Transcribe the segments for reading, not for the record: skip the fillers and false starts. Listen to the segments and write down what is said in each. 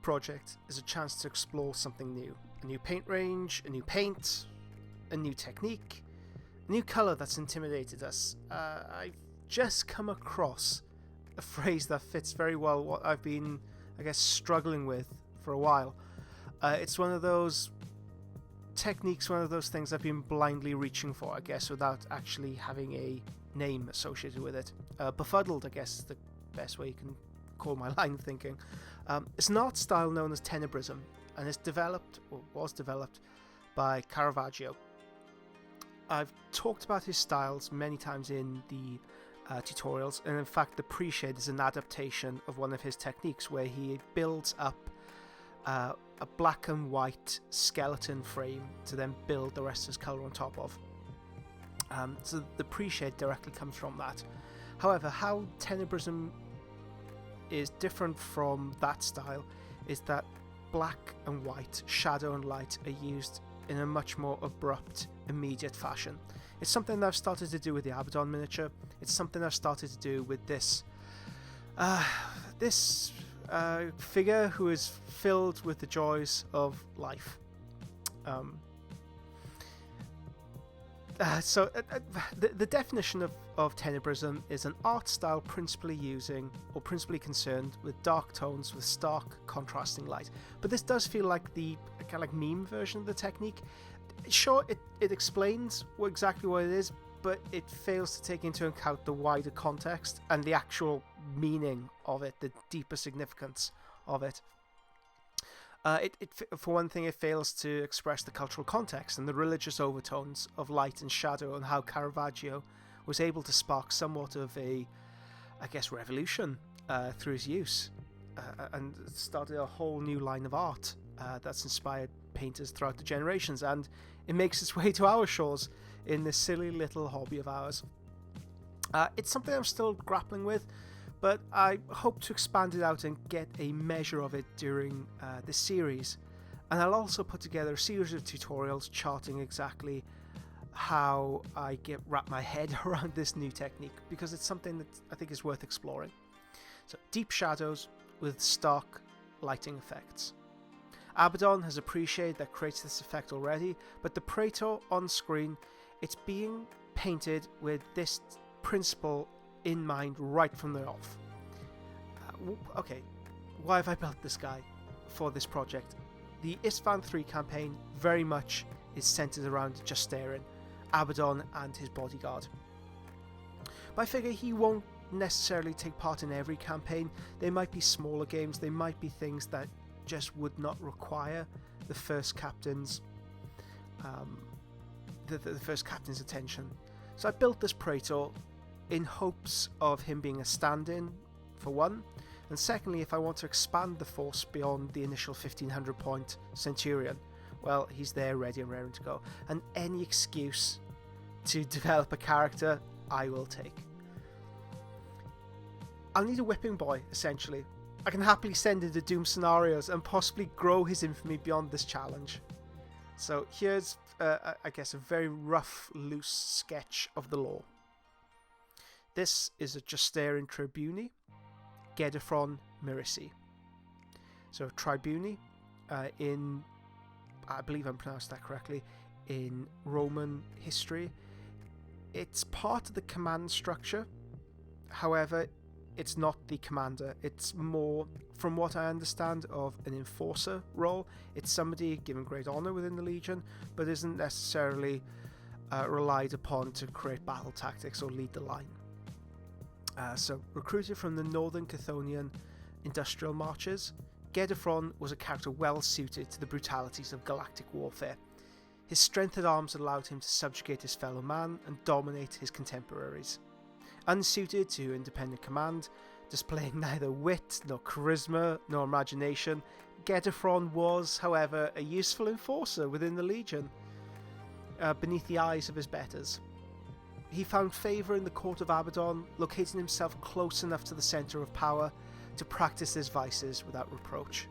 project is a chance to explore something new. A new paint range, a new paint, a new technique, a new colour that's intimidated us. I've just come across a phrase that fits very well what I've been, I guess, struggling with for a while. It's one of those techniques, one of those things I've been blindly reaching for, I guess, without actually having a name associated with it. Befuddled, I guess, is the best way you can call my line of thinking. It's an art style known as Tenebrism, and it's developed, or was developed, by Caravaggio. I've talked about his styles many times in the tutorials, and in fact the pre-shade is an adaptation of one of his techniques where he builds up a black and white skeleton frame to then build the rest of his colour on top of. So the pre-shade directly comes from that. However, how Tenebrism is different from that style is that black and white, shadow and light are used in a much more abrupt, immediate fashion. It's something that I've started to do with the Abaddon miniature. It's something I've started to do with this figure who is filled with the joys of life. The definition of Tenebrism is an art style principally concerned with dark tones with stark contrasting light. But this does feel like the kind of like meme version of the technique. Sure, it explains exactly what it is, but it fails to take into account the wider context and the actual meaning of it, the deeper significance of it. For one thing, it fails to express the cultural context and the religious overtones of light and shadow, and how Caravaggio was able to spark somewhat of a, I guess, revolution through his use, and started a whole new line of art that's inspired painters throughout the generations, and it makes its way to our shores in this silly little hobby of ours. It's something I'm still grappling with, but I hope to expand it out and get a measure of it during this series. And I'll also put together a series of tutorials charting exactly how I wrap my head around this new technique, because it's something that I think is worth exploring. So, deep shadows with stark lighting effects. Abaddon has a pre-shade that creates this effect already, but the Praetor on screen, it's being painted with this principle in mind right from the off. Okay, why have I built this guy for this project? The Istvan 3 campaign very much is centered around Justerin, Abaddon and his bodyguard. But I figure he won't necessarily take part in every campaign. There might be smaller games, there might be things that just would not require the first captain's the first captain's attention. So I built this Praetor in hopes of him being a stand-in, for one, and secondly, if I want to expand the force beyond the initial 1500 point Centurion, well, he's there ready and raring to go, and any excuse to develop a character I will take. I'll need a whipping boy, essentially. I can happily send into Doom scenarios and possibly grow his infamy beyond this challenge. So here's, I guess, a very rough, loose sketch of the lore. This is a Justerin Tribuni, Gedifron Mirisi. So Tribuni, in, I believe I'm pronounced that correctly, in Roman history, it's part of the command structure. However, it's not the commander. It's more, from what I understand, of an enforcer role. It's somebody given great honor within the Legion, but isn't necessarily relied upon to create battle tactics or lead the line. So, recruited from the Northern Chthonian industrial marches, Gedifron was a character well suited to the brutalities of galactic warfare. His strength at arms allowed him to subjugate his fellow man and dominate his contemporaries. Unsuited to independent command, displaying neither wit nor charisma nor imagination, Gedifron was, however, a useful enforcer within the Legion, beneath the eyes of his betters. He found favour in the court of Abaddon, locating himself close enough to the centre of power to practice his vices without reproach.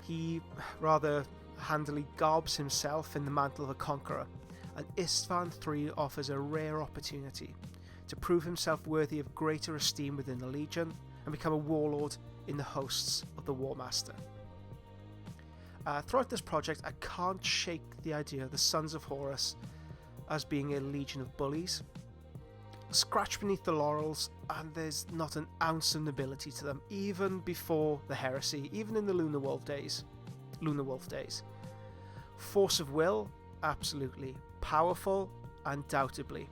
He rather handily garbs himself in the mantle of a conqueror, and Istvan III offers a rare opportunity to prove himself worthy of greater esteem within the Legion and become a warlord in the hosts of the War Master. Throughout this project, I can't shake the idea of the Sons of Horus as being a legion of bullies. Scratch beneath the laurels, and there's not an ounce of nobility to them, even before the heresy, even in the Lunar Wolf days. Force of will, absolutely. Powerful, undoubtedly.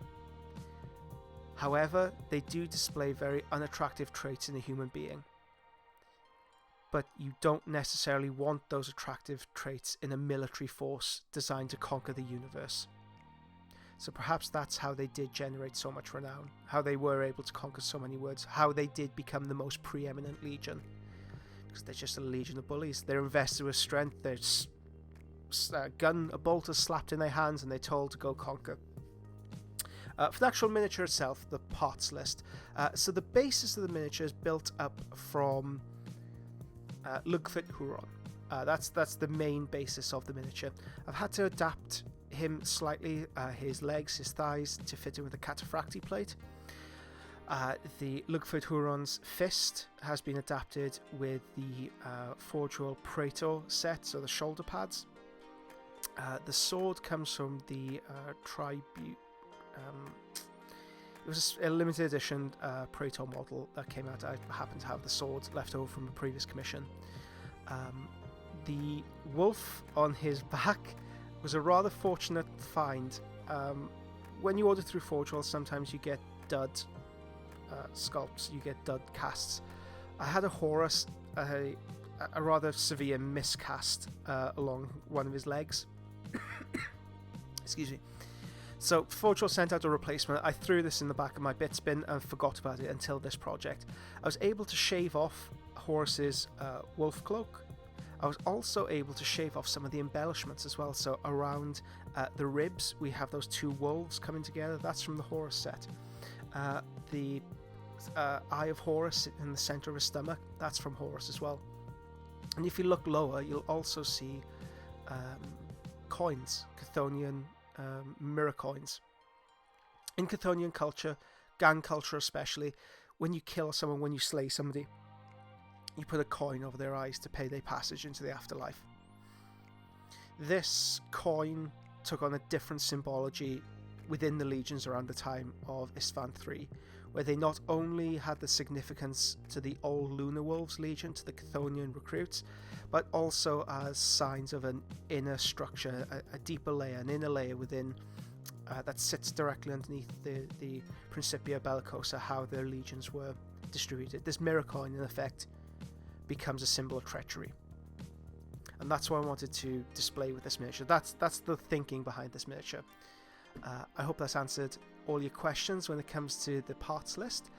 However, they do display very unattractive traits in a human being. But you don't necessarily want those attractive traits in a military force designed to conquer the universe. So perhaps that's how they did generate so much renown, how they were able to conquer so many worlds, how they did become the most preeminent legion. Because they're just a legion of bullies. They're invested with strength, there's a bolt is slapped in their hands and they're told to go conquer. For the actual miniature itself, the parts list. So the basis of the miniature is built up from Lugfit Huron. That's the main basis of the miniature. I've had to adapt him slightly, his legs, his thighs, to fit in with the cataphracti plate. The Lugfit Huron's fist has been adapted with the Forge World Praetor set, so the shoulder pads. The sword comes from the Tribute. It was a limited edition Praetor model that came out. I happen to have the sword left over from a previous commission. The wolf on his back was a rather fortunate find. When you order through Forge World, sometimes you get dud sculpts, you get dud casts. I had a Horus, a rather severe miscast along one of his legs. Excuse me. So Forge World sent out a replacement. I threw this in the back of my bit bin and forgot about it until this project. I was able to shave off Horus's wolf cloak. I was also able to shave off some of the embellishments as well. So around the ribs, we have those two wolves coming together. That's from the Horus set. The Eye of Horus in the center of his stomach, that's from Horus as well. And if you look lower, you'll also see coins, Chthonian mirror coins. In Chthonian culture, gang culture especially, when you kill someone, when you slay somebody, you put a coin over their eyes to pay their passage into the afterlife. This coin took on a different symbology within the legions around the time of Istvan III, where they not only had the significance to the old Lunar Wolves Legion, to the Chthonian recruits, but also as signs of an inner structure, a deeper layer, an inner layer within that sits directly underneath the Principia Bellicosa, how their legions were distributed. This mirror coin, in effect, becomes a symbol of treachery. And that's what I wanted to display with this miniature. That's the thinking behind this miniature. I hope that's answered all your questions when it comes to the parts list.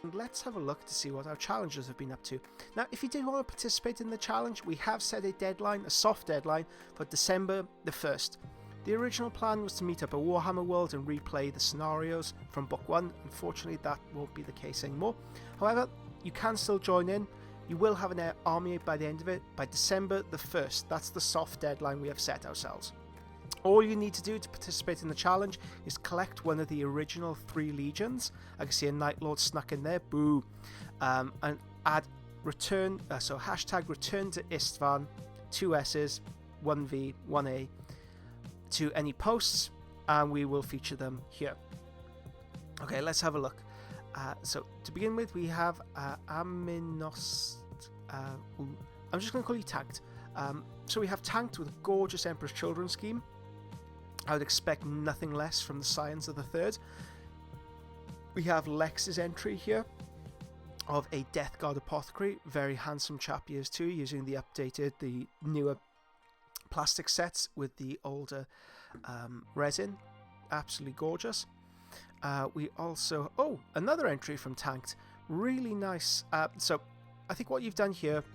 And let's have a look to see what our challengers have been up to. Now, if you did want to participate in the challenge, we have set a deadline, a soft deadline, for December the 1st. The original plan was to meet up at Warhammer World and replay the scenarios from Book 1. Unfortunately, that won't be the case anymore. However, you can still join in. You will have an army by the end of it by December the 1st. That's the soft deadline we have set ourselves. All you need to do to participate in the challenge is collect one of the original 3 legions. I can see a Night Lord snuck in there, boo. And add return, so hashtag return to Istvan, 2 S's, 1V, 1A, to any posts, and we will feature them here. Okay, let's have a look. So to begin with, we have Aminos. I'm just going to call you Tanked. So we have Tanked with a gorgeous Emperor's Children scheme. I would expect nothing less from the Scions of the Third. We have Lex's entry here of a Death Guard Apothecary. Very handsome chap years 2, using the newer plastic sets with the older resin. Absolutely gorgeous. We also... Oh, another entry from Tanked. Really nice. So I think what you've done here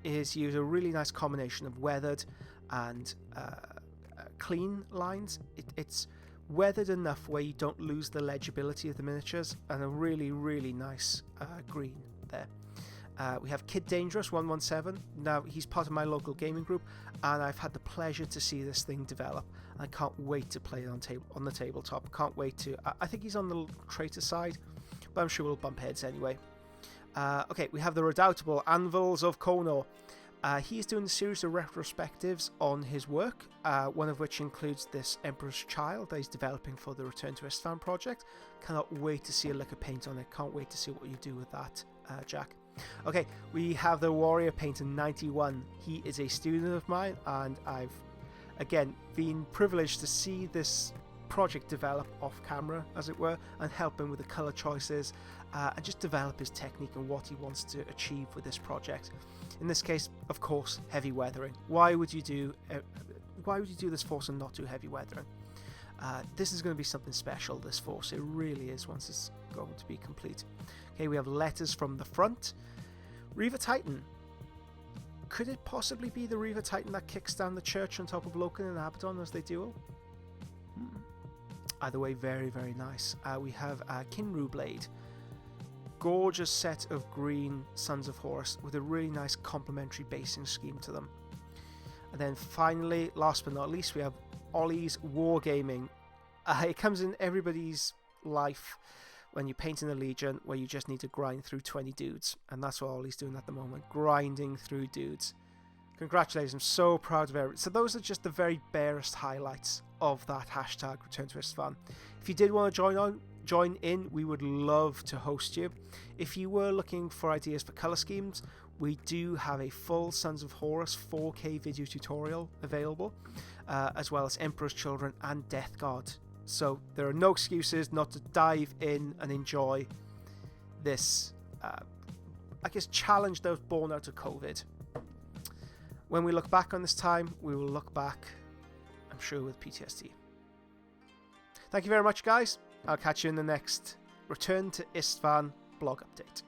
is use a really nice combination of weathered and clean lines. It's weathered enough where you don't lose the legibility of the miniatures, and a really, really nice green there. We have Kid Dangerous 117. Now, he's part of my local gaming group, and I've had the pleasure to see this thing develop. I can't wait to play it on the tabletop. Can't wait to... I think he's on the traitor side, but I'm sure we'll bump heads anyway. Okay, we have the redoubtable Anvils of Kono. He is doing a series of retrospectives on his work, one of which includes this Emperor's Child that he's developing for the Return to Istvan project. Cannot wait to see a lick of paint on it. Can't wait to see what you do with that, Jack. Okay, we have the Warrior Painter 91. He is a student of mine, and I've, again, been privileged to see this project develop off camera, as it were, and help him with the colour choices, and just develop his technique and what he wants to achieve with this project. In this case, of course, heavy weathering. Why would you do this force and not do heavy weathering? This is going to be something special, this force. It really is, once it's going to be complete. Okay, we have letters from the front. Reaver Titan. Could it possibly be the Reaver Titan that kicks down the church on top of Loken and Abaddon as they duel? Either way, very, very nice. We have Kinru Blade. Gorgeous set of green Sons of Horus with a really nice complementary basing scheme to them. And then finally, last but not least, we have Ollie's Wargaming. It comes in everybody's life when you're painting a Legion where you just need to grind through 20 dudes. And that's what Ollie's doing at the moment, grinding through dudes. Congratulations, I'm so proud of everything. So those are just the very barest highlights of that hashtag Return to Istvan. If you did want to join in, we would love to host you. If you were looking for ideas for colour schemes, we do have a full Sons of Horus 4K video tutorial available, as well as Emperor's Children and Death God. So there are no excuses not to dive in and enjoy this, I guess, challenge that was born out of COVID. When we look back on this time, we will look back, I'm sure, with PTSD. Thank you very much, guys. I'll catch you in the next Return to Istvan blog update.